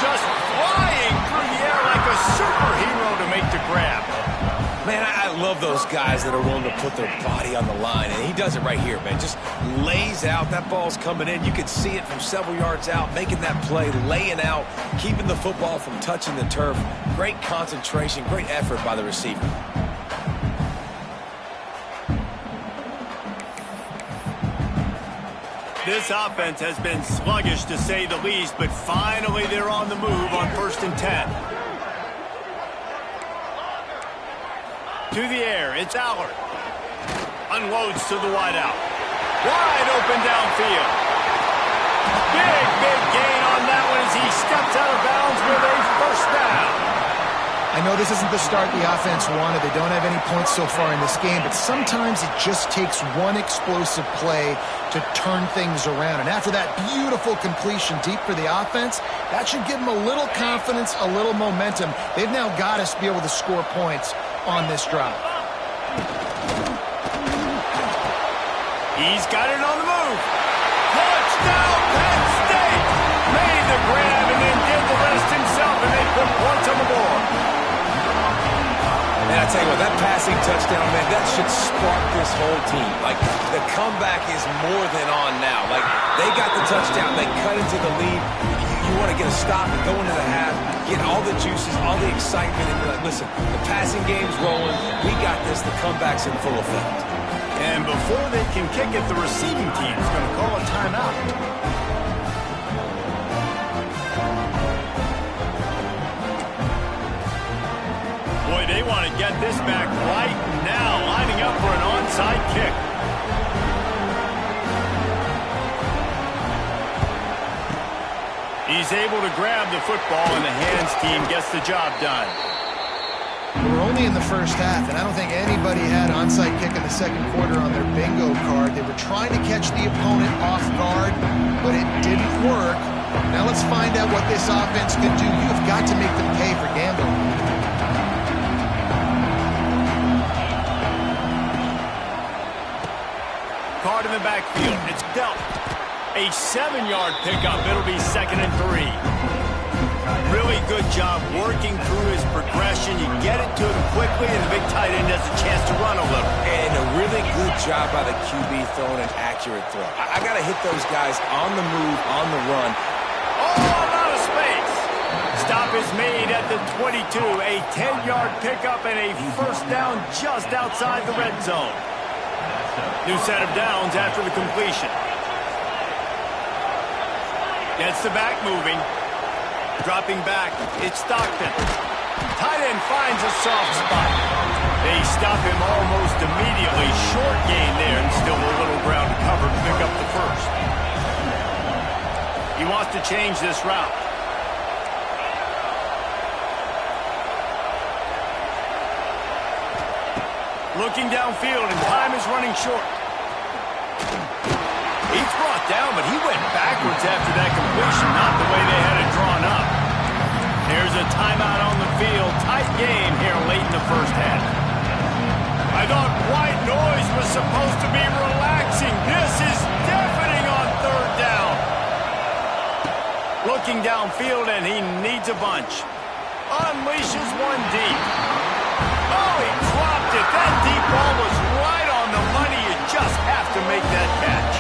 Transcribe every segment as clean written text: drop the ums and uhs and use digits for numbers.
just flying through the air like a superhero to make the grab. Man, I love those guys that are willing to put their body on the line, and he does it right here, man. Just lays out. That ball's coming in. You can see it from several yards out, making that play, laying out, keeping the football from touching the turf. Great concentration, great effort by the receiver. This offense has been sluggish, to say the least, but finally they're on the move on 1st and 10. To the air, it's Allard. Unloads to the wideout. Wide open downfield. Big gain on that one as he steps out of bounds with a 1st down. I know this isn't the start the offense wanted. They don't have any points so far in this game, but sometimes it just takes one explosive play to turn things around. And after that beautiful completion deep for the offense, that should give them a little confidence, a little momentum. They've now got to be able to score points on this drive. He's got it on the move. Touchdown, Penn State! Made the grab and then did the rest himself, and they put points on the board. And I tell you what, that passing touchdown, man, that should spark this whole team. Like, the comeback is more than on now. Like, they got the touchdown, they cut into the lead. You want to get a stop and go into the half, get all the juices, all the excitement, and be like, listen, the passing game's rolling. We got this. The comeback's in full effect. And before they can kick it, the receiving team's going to call a timeout. Boy, they want to get this back right now, lining up for an onside kick. He's able to grab the football, and the hands team gets the job done. We're only in the first half, and I don't think anybody had onside kick in the second quarter on their bingo card. They were trying to catch the opponent off guard, but it didn't work. Now let's find out what this offense can do. You've got to make them pay for gambling. Card in the backfield. It's dealt. A 7-yard pickup. It'll be 2nd and 3. Really good job working through his progression. You get it to him quickly, and the big tight end has a chance to run a little. And a really good job by the QB throwing an accurate throw. I got to hit those guys on the move, on the run. Oh, out of space. Stop is made at the 22. A 10-yard pickup and a 1st down just outside the red zone. New set of downs after the completion. Gets the back moving. Dropping back, it's Stockton. Tight end finds a soft spot. They stop him almost immediately. Short gain there, and still a little ground to cover to pick up the 1st. He wants to change this route. Looking downfield, and time is running short. He's brought down, but he went backwards after that completion, not the way they had it drawn up. There's a timeout on the field. Tight game here late in the first half. I thought white noise was supposed to be relaxing. This is deafening on 3rd down. Looking downfield, and he needs a bunch. Unleashes one deep. Oh, he dropped it. That deep ball was right on the money. You just have to make that catch.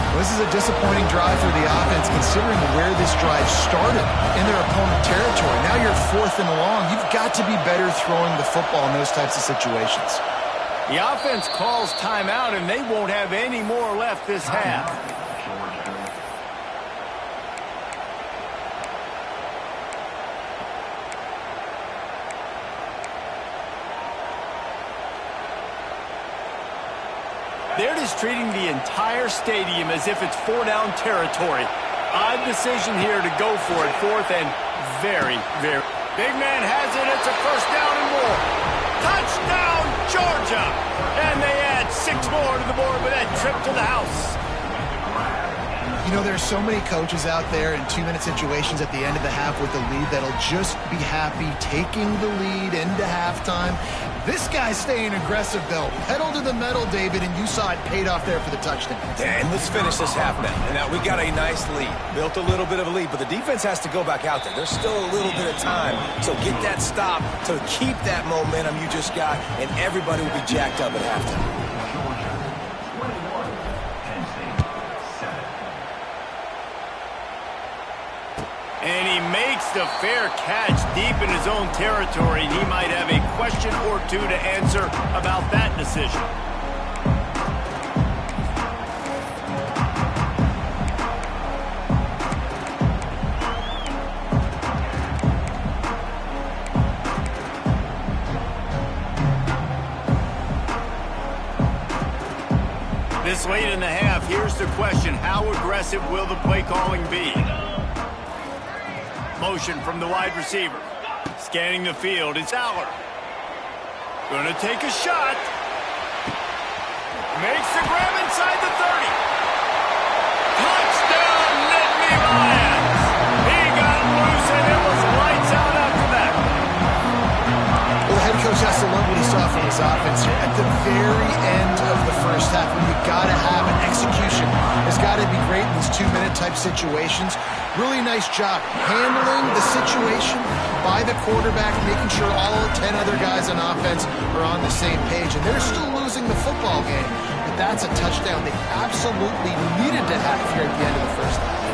Well, this is a disappointing drive for the offense, considering where this drive started in their opponent territory. Now you're 4th and long. You've got to be better throwing the football in those types of situations. The offense calls timeout, and they won't have any more left this half. They're just treating the entire stadium as if it's 4-down territory. Odd decision here to go for it. 4th and very. Big man has it. It's a 1st down and more. Touchdown, Georgia! And they add 6 more to the board with that trip to the house. You know, there's so many coaches out there in 2-minute situations at the end of the half with the lead that'll just be happy taking the lead into halftime. This guy's staying aggressive, though. Pedal to the metal, David, and you saw it paid off there for the touchdown. And let's finish this half now. And now we got a nice lead. Built a little bit of a lead, but the defense has to go back out there. There's still a little bit of time. So get that stop to keep that momentum you just got, and everybody will be jacked up at halftime. And he makes the fair catch deep in his own territory. He might have a question or two to answer about that decision. This late in the half, here's the question. How aggressive will the play calling be? Motion from the wide receiver. Scanning the field, it's Aller. Gonna take a shot. Makes the grab inside the 30. Touchdown, Nittany Lions. He got loose and it was lights out after that. Well, the head coach has to love what he saw from his offense here. At the very end of the first half, when you gotta have an execution, has gotta be great in these 2-minute type situations. Really nice job handling the situation by the quarterback, making sure all 10 other guys on offense are on the same page. And they're still losing the football game, but that's a touchdown they absolutely needed to have here at the end of the first half.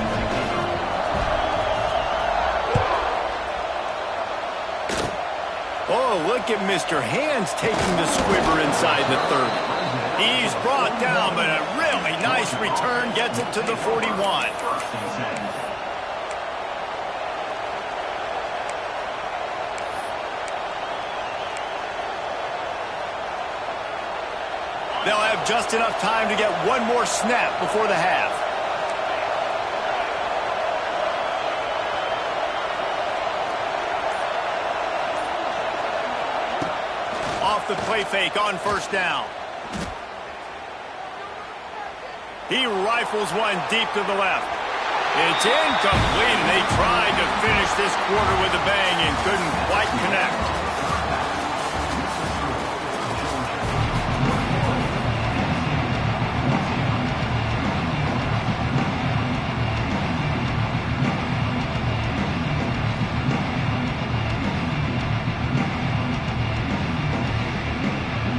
Oh, look at Mr. Hands taking the squibber inside the 30. He's brought down, but a really nice return gets it to the 41. They'll have just enough time to get one more snap before the half. Off the play fake on first down. He rifles one deep to the left. It's incomplete, and they tried to finish this quarter with a bang and couldn't quite connect.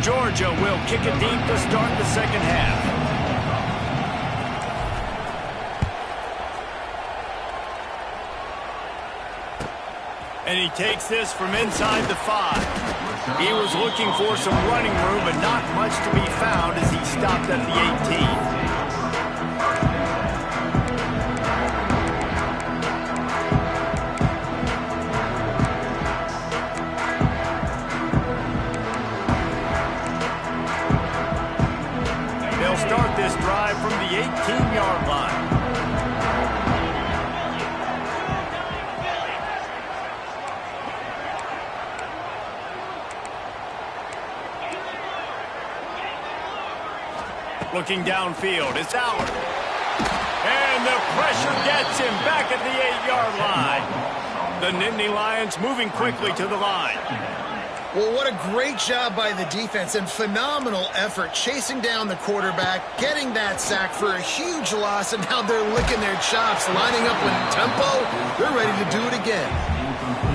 Georgia will kick it deep to start the second half. And he takes this from inside the 5. He was looking for some running room, but not much to be found as he stopped at the 18. Start this drive from the 18-yard line. Looking downfield, it's Aller. And the pressure gets him back at the 8-yard line. The Nittany Lions moving quickly to the line. Well, what a great job by the defense and phenomenal effort chasing down the quarterback, getting that sack for a huge loss, and now they're licking their chops, lining up with tempo. They're ready to do it again.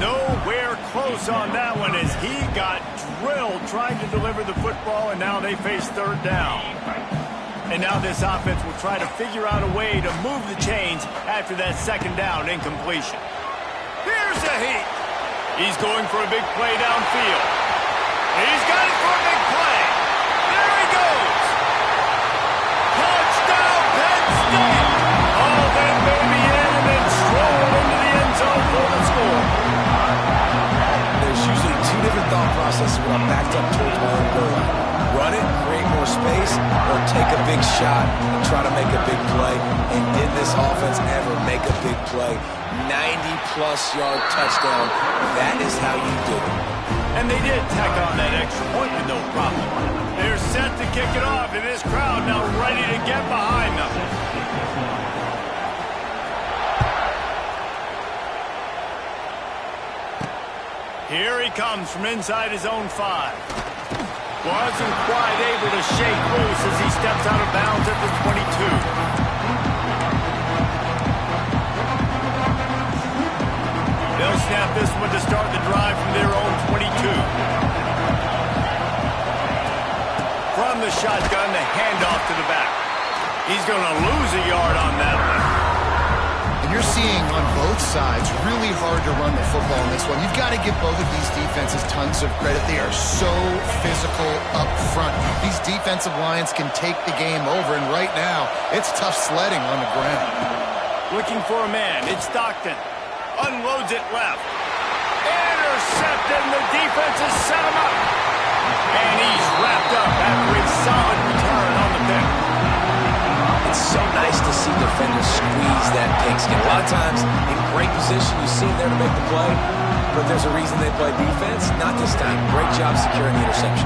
Nowhere close on that one as he got drilled trying to deliver the football, and now they face third down. And now this offense will try to figure out a way to move the chains after that second down incompletion. Here's a heat. He's going for a big play downfield. He's got it for a big play. There he goes. Touchdown, Penn State. Oh, that baby in and then strolled into the end zone for the score. There's usually two different thought processes when I'm backed up towards my own goal line. Run it, create more space, or take a big shot and try to make a big play. And did this offense ever make a big play? 90-plus yard touchdown. That is how you do it. And they did tack on that extra point with no problem. They're set to kick it off, and this crowd now ready to get behind them. Here he comes from inside his own 5. Wasn't quite able to shake loose as he steps out of bounds at the 22. They'll snap this one to start the drive from their own 22. From the shotgun, the handoff to the back. He's going to lose a yard on that one. And you're seeing on both sides really hard to run the football in this one. You've got to give both of these defenses tons of credit. They are so physical up front. These defensive lines can take the game over, and right now, it's tough sledding on the ground. Looking for a man. It's Stockton. Unloads it left. Intercepted, and the defense has set him up. And he's wrapped up after a solid return on the pick. It's so nice to see defenders squeeze that pigskin. A lot of times, in great position, you see them there to make the play, but there's a reason they play defense. Not this time. Great job securing the interception.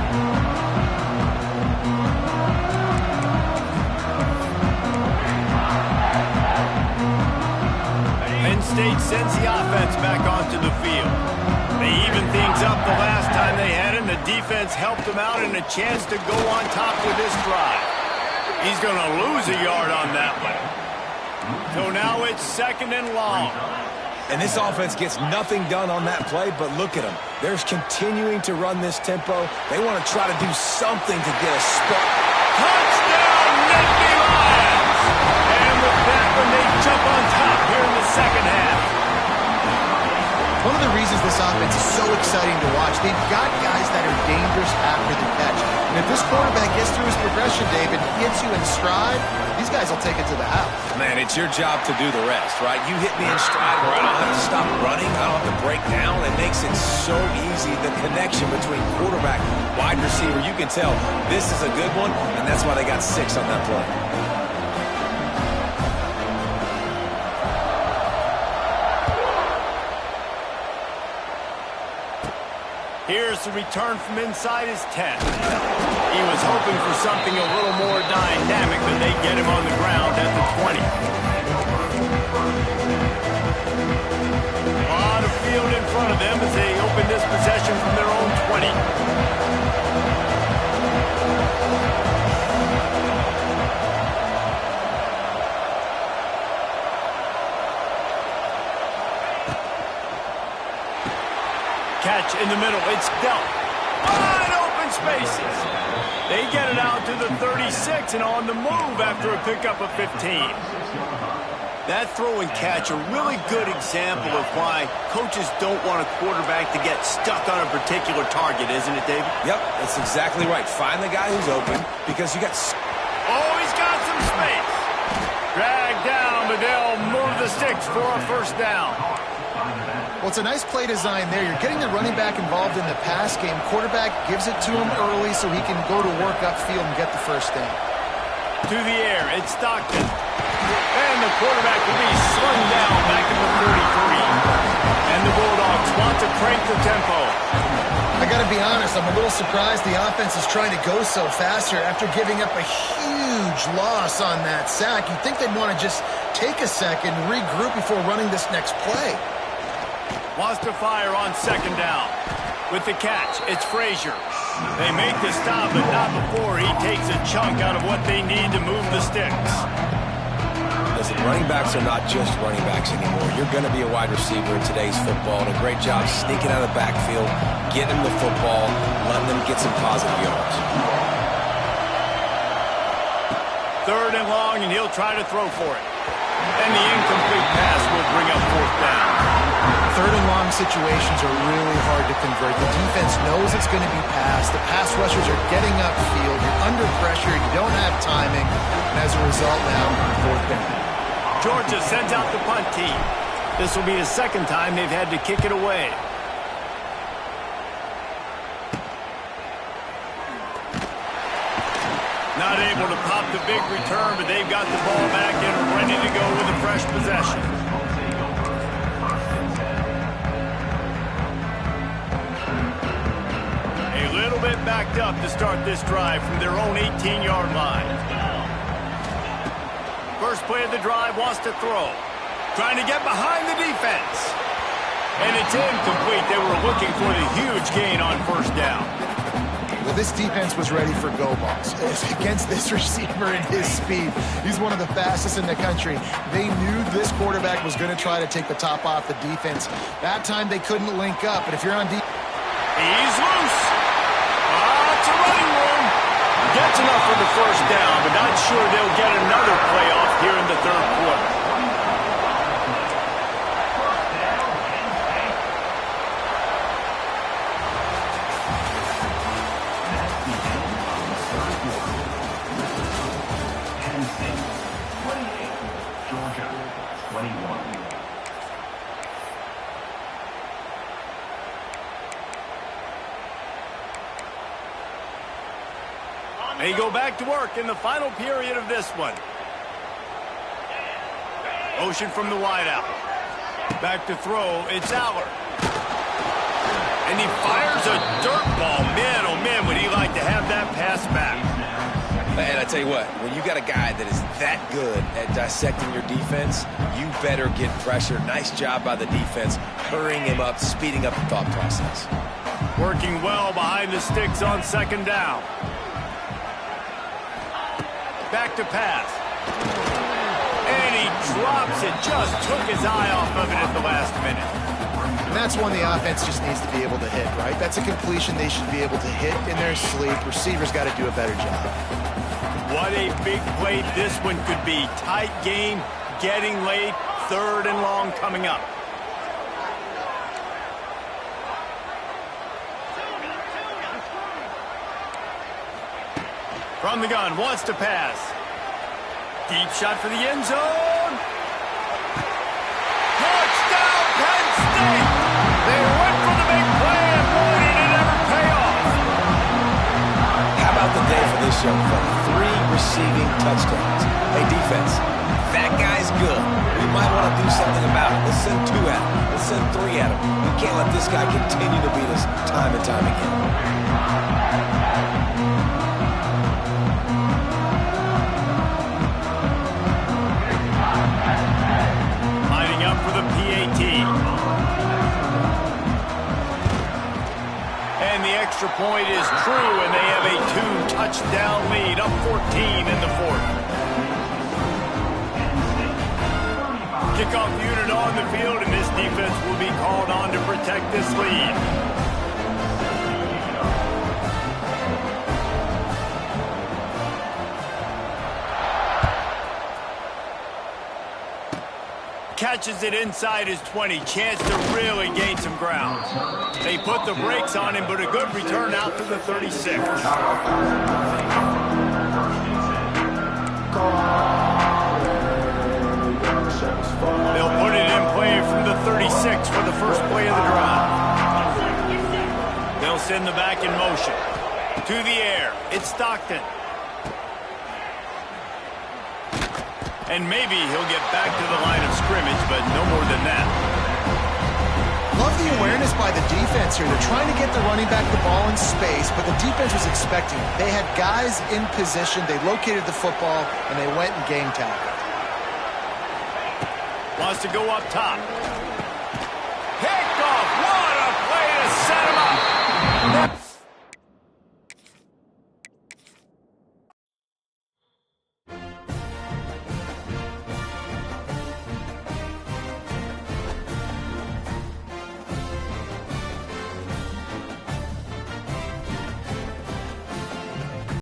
Penn State sends the offense back onto the field. They evened things up the last time they had him. The defense helped them out and a chance to go on top with this drive. He's going to lose a yard on that one. So now it's 2nd and long. And this offense gets nothing done on that play, but look at them. They're continuing to run this tempo. They want to try to do something to get a spark. Touchdown, Nittany Lions! And with that one, they jump on top here in the second half. One of the reasons this offense is so exciting to watch, they've got guys that are dangerous after the catch. And if this quarterback gets through his progression, David, hits you in stride, these guys will take it to the house. Man, it's your job to do the rest, right? You hit me in stride where I don't have to stop running, I don't have to break down. It makes it so easy, the connection between quarterback, wide receiver. You can tell this is a good one, and that's why they got 6 on that play. Here's the return from inside his 10. He was hoping for something a little more dynamic than they get him on the ground at the 20. A lot of field in front of them as they open this possession from their own 20. Catch in the middle. It's dealt. Wide open spaces. They get it out to the 36 and on the move after a pickup of 15. That throw and catch, a really good example of why coaches don't want a quarterback to get stuck on a particular target, isn't it, David? Yep, that's exactly right. Find the guy who's open because you got... Oh, he's got some space. Dragged down, but they'll move the sticks for a first down. Well, it's a nice play design there. You're getting the running back involved in the pass game. Quarterback gives it to him early so he can go to work upfield and get the first down. To the air, it's Stockton. And the quarterback will be slung down back in the 33. And the Bulldogs want to crank the tempo. I got to be honest, I'm a little surprised the offense is trying to go so fast here after giving up a huge loss on that sack. You'd think they'd want to just take a second, regroup before running this next play. Wants to fire on 2nd down. With the catch, it's Frazier. They make the stop, but not before he takes a chunk out of what they need to move the sticks. Listen, running backs are not just running backs anymore. You're going to be a wide receiver in today's football, and a great job sneaking out of the backfield, getting the football, letting them get some positive yards. 3rd and long, and he'll try to throw for it. And the incomplete pass will bring up 4th down. 3rd and long situations are really hard to convert. The defense knows it's going to be passed. The pass rushers are getting upfield. You're under pressure. You don't have timing. And as a result now, 4th down. Georgia sends out the punt team. This will be the 2nd time they've had to kick it away. Not able to pop the big return, but they've got the ball back and ready to go with a fresh possession. A little bit backed up to start this drive from their own 18-yard line. First play of the drive, wants to throw. Trying to get behind the defense. And it's incomplete. They were looking for the huge gain on first down. Well, this defense was ready for go balls. Against this receiver and his speed, he's one of the fastest in the country. They knew this quarterback was going to try to take the top off the defense. That time they couldn't link up, but if you're on defense... He's loose. It's a running room. Gets enough for the first down, but not sure they'll get another playoff here in the third quarter. They go back to work in the final period of this one. Motion from the wideout. Back to throw. It's Aller. And he fires a dirt ball. Man, oh man, would he like to have that pass back. And I tell you what, when you got a guy that is that good at dissecting your defense, you better get pressure. Nice job by the defense, hurrying him up, speeding up the thought process. Working well behind the sticks on second down. Back to pass. And he drops it. Just took his eye off of it at the last minute. And that's one the offense just needs to be able to hit, right? That's a completion they should be able to hit in their sleep. Receivers got to do a better job. What a big play this one could be. Tight game, getting late, third and long coming up. From the gun, wants to pass. Deep shot for the end zone. Touchdown, Penn State! They went for the big play, and boy, did it ever pay off. How about the day for this young fella? 3 receiving touchdowns. Hey, defense, that guy's good. We might want to do something about it. Let's send 2 at him. Let's send 3 at him. We can't let this guy continue to beat us time and time again. For the PAT. And the extra point is true, and they have a 2-touchdown lead, up 14 in the fourth. Kickoff unit on the field, and this defense will be called on to protect this lead. Catches it inside his 20. Chance to really gain some ground. They put the brakes on him, but a good return out to the 36. They'll put it in play from the 36 for the first play of the drive. They'll send the back in motion. To the air. It's Stockton. And maybe he'll get back to the line of scrimmage, but no more than that. Love the awareness by the defense here. They're trying to get the running back the ball in space, but the defense was expecting it. They had guys in position. They located the football, and they went and game tackled. Wants to go up top. Picked off. What a play to set him up.